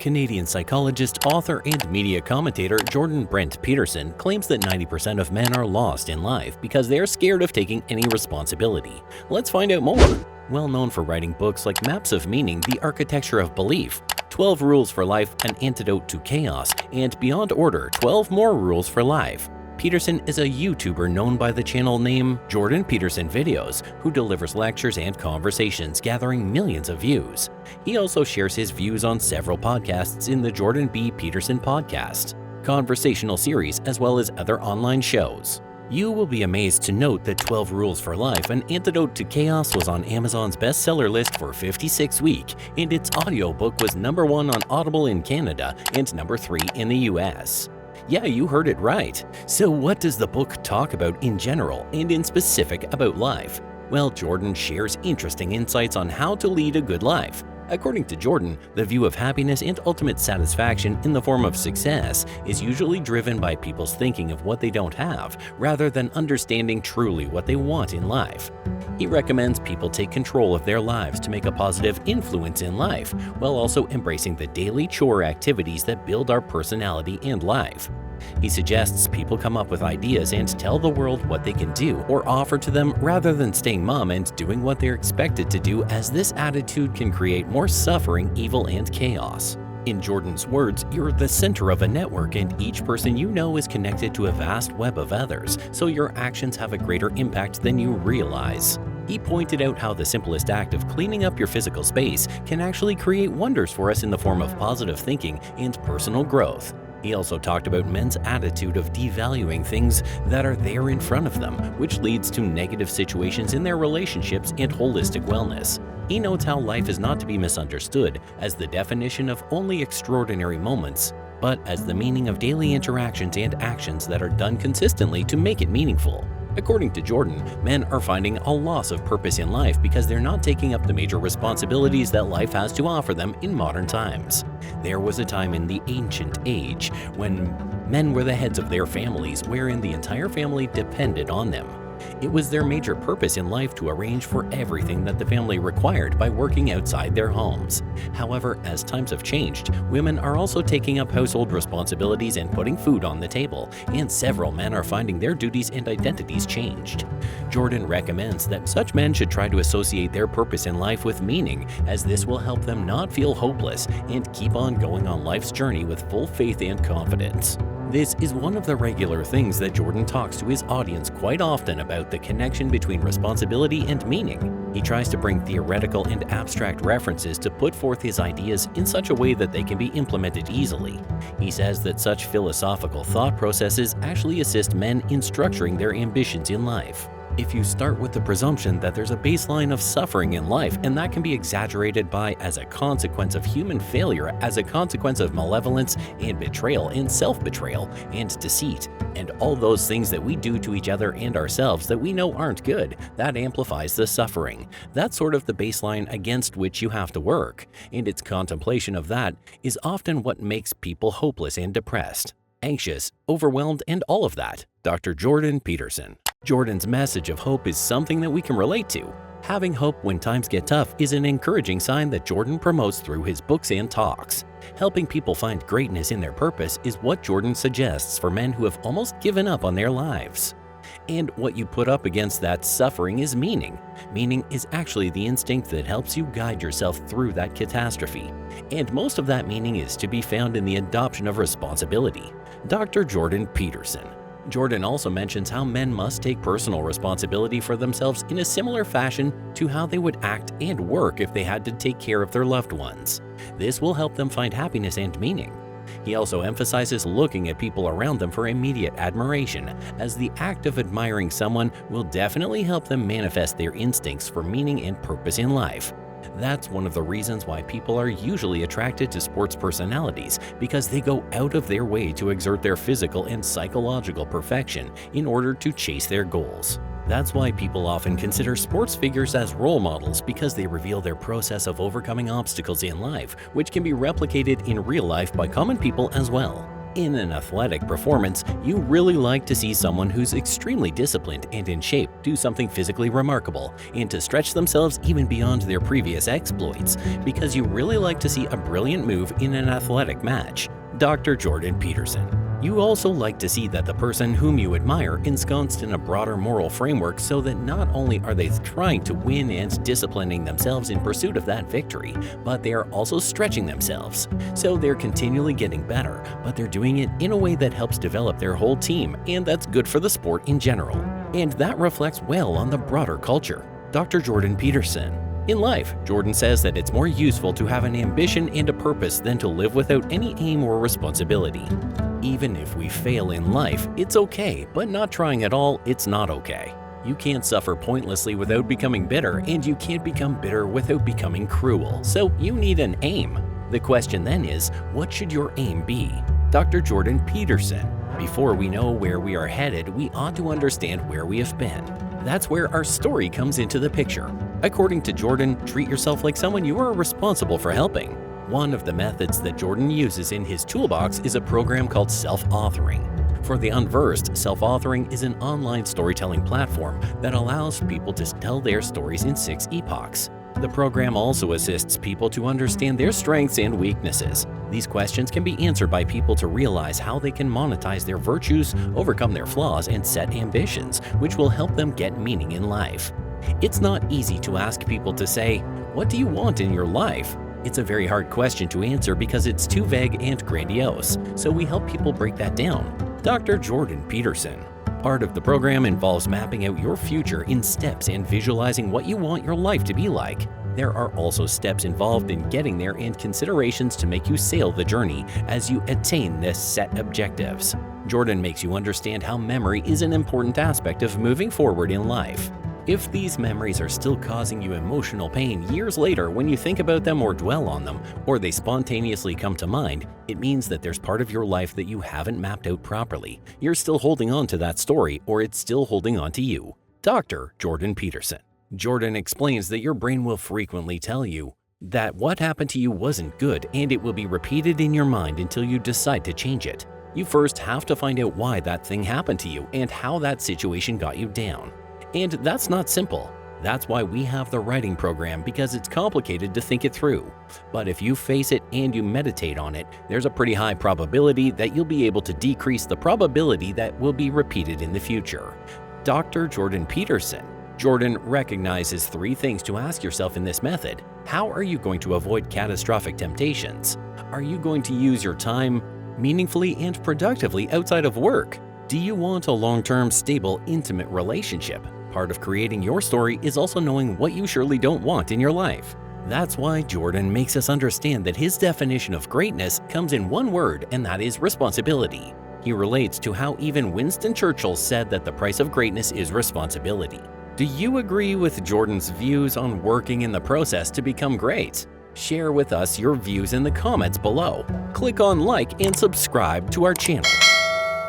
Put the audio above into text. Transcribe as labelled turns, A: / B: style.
A: Canadian psychologist, author, and media commentator Bernt Peterson claims that 90% of men are lost in life because they are scared of taking any responsibility. Let's find out more. Well known for writing books like Maps of Meaning, The Architecture of Belief, 12 Rules for Life, An Antidote to Chaos, and Beyond Order, 12 More Rules for Life, Peterson is a YouTuber known by the channel name Bernt Peterson Videos, who delivers lectures and conversations gathering millions of views. He also shares his views on several podcasts in the Jordan B. Peterson podcast, conversational series, as well as other online shows. You will be amazed to note that 12 Rules for Life, An Antidote to Chaos was on Amazon's bestseller list for 56 weeks, and its audiobook was #1 on Audible in Canada and #3 in the US. Yeah, you heard it right. So what does the book talk about in general and in specific about life? Well, Jordan shares interesting insights on how to lead a good life. According to Jordan, the view of happiness and ultimate satisfaction in the form of success is usually driven by people's thinking of what they don't have, rather than understanding truly what they want in life. He recommends people take control of their lives to make a positive influence in life, while also embracing the daily chore activities that build our personality and life. He suggests people come up with ideas and tell the world what they can do or offer to them rather than staying mum and doing what they're expected to do, as this attitude can create more suffering, evil, and chaos. In Jordan's words, you're the center of a network, and each person you know is connected to a vast web of others, so your actions have a greater impact than you realize. He pointed out how the simplest act of cleaning up your physical space can actually create wonders for us in the form of positive thinking and personal growth. He also talked about men's attitude of devaluing things that are there in front of them, which leads to negative situations in their relationships and holistic wellness. He notes how life is not to be misunderstood as the definition of only extraordinary moments, but as the meaning of daily interactions and actions that are done consistently to make it meaningful. According to Jordan, men are finding a loss of purpose in life because they're not taking up the major responsibilities that life has to offer them in modern times. There was a time in the ancient age when men were the heads of their families, wherein the entire family depended on them. It was their major purpose in life to arrange for everything that the family required by working outside their homes. However, as times have changed, women are also taking up household responsibilities and putting food on the table, and several men are finding their duties and identities changed. Jordan recommends that such men should try to associate their purpose in life with meaning, as this will help them not feel hopeless and keep on going on life's journey with full faith and confidence. This is one of the regular things that Jordan talks to his audience quite often about, the connection between responsibility and meaning. He tries to bring theoretical and abstract references to put forth his ideas in such a way that they can be implemented easily. He says that such philosophical thought processes actually assist men in structuring their ambitions in life. If you start with the presumption that there's a baseline of suffering in life, and that can be exaggerated by as a consequence of human failure, as a consequence of malevolence and betrayal and self-betrayal and deceit, and all those things that we do to each other and ourselves that we know aren't good, that amplifies the suffering. That's sort of the baseline against which you have to work, and its contemplation of that is often what makes people hopeless and depressed, anxious, overwhelmed, and all of that. Dr. Bernt Peterson. Jordan's message of hope is something that we can relate to. Having hope when times get tough is an encouraging sign that Jordan promotes through his books and talks. Helping people find greatness in their purpose is what Jordan suggests for men who have almost given up on their lives. And what you put up against that suffering is meaning. Meaning is actually the instinct that helps you guide yourself through that catastrophe. And most of that meaning is to be found in the adoption of responsibility. Dr. Bernt Peterson. Jordan also mentions how men must take personal responsibility for themselves in a similar fashion to how they would act and work if they had to take care of their loved ones. This will help them find happiness and meaning. He also emphasizes looking at people around them for immediate admiration, as the act of admiring someone will definitely help them manifest their instincts for meaning and purpose in life. That's one of the reasons why people are usually attracted to sports personalities, because they go out of their way to exert their physical and psychological perfection in order to chase their goals. That's why people often consider sports figures as role models, because they reveal their process of overcoming obstacles in life, which can be replicated in real life by common people as well. In an athletic performance, you really like to see someone who's extremely disciplined and in shape do something physically remarkable and to stretch themselves even beyond their previous exploits, because you really like to see a brilliant move in an athletic match. Dr. Jordan Peterson. You also like to see that the person whom you admire ensconced in a broader moral framework, so that not only are they trying to win and disciplining themselves in pursuit of that victory, but they are also stretching themselves. So they're continually getting better, but they're doing it in a way that helps develop their whole team, and that's good for the sport in general. And that reflects well on the broader culture. Dr. Jordan Peterson. In life, Jordan says that it's more useful to have an ambition and a purpose than to live without any aim or responsibility. Even if we fail in life, it's okay, but not trying at all, it's not okay. You can't suffer pointlessly without becoming bitter, and you can't become bitter without becoming cruel, so you need an aim. The question then is, what should your aim be? Dr. Jordan Peterson. Before we know where we are headed, we ought to understand where we have been. That's where our story comes into the picture. According to Jordan, treat yourself like someone you are responsible for helping. One of the methods that Jordan uses in his toolbox is a program called self-authoring. For the unversed, self-authoring is an online storytelling platform that allows people to tell their stories in 6 epochs. The program also assists people to understand their strengths and weaknesses. These questions can be answered by people to realize how they can monetize their virtues, overcome their flaws, and set ambitions, which will help them get meaning in life. It's not easy to ask people to say, "What do you want in your life?" It's a very hard question to answer because it's too vague and grandiose, so we help people break that down. Dr. Jordan Peterson. Part of the program involves mapping out your future in steps and visualizing what you want your life to be like. There are also steps involved in getting there and considerations to make you sail the journey as you attain the set objectives. Jordan makes you understand how memory is an important aspect of moving forward in life. If these memories are still causing you emotional pain years later when you think about them or dwell on them, or they spontaneously come to mind, it means that there's part of your life that you haven't mapped out properly. You're still holding on to that story, or it's still holding on to you. Dr. Jordan Peterson. Jordan explains that your brain will frequently tell you that what happened to you wasn't good, and it will be repeated in your mind until you decide to change it. You first have to find out why that thing happened to you and how that situation got you down. And that's not simple. That's why we have the writing program, because it's complicated to think it through. But if you face it and you meditate on it, there's a pretty high probability that you'll be able to decrease the probability that will be repeated in the future. Dr. Jordan Peterson. Jordan recognizes 3 things to ask yourself in this method. How are you going to avoid catastrophic temptations? Are you going to use your time meaningfully and productively outside of work? Do you want a long-term, stable, intimate relationship? Part of creating your story is also knowing what you surely don't want in your life. That's why Jordan makes us understand that his definition of greatness comes in one word, and that is responsibility. He relates to how even Winston Churchill said that the price of greatness is responsibility. Do you agree with Jordan's views on working in the process to become great? Share with us your views in the comments below. Click on like and subscribe to our channel.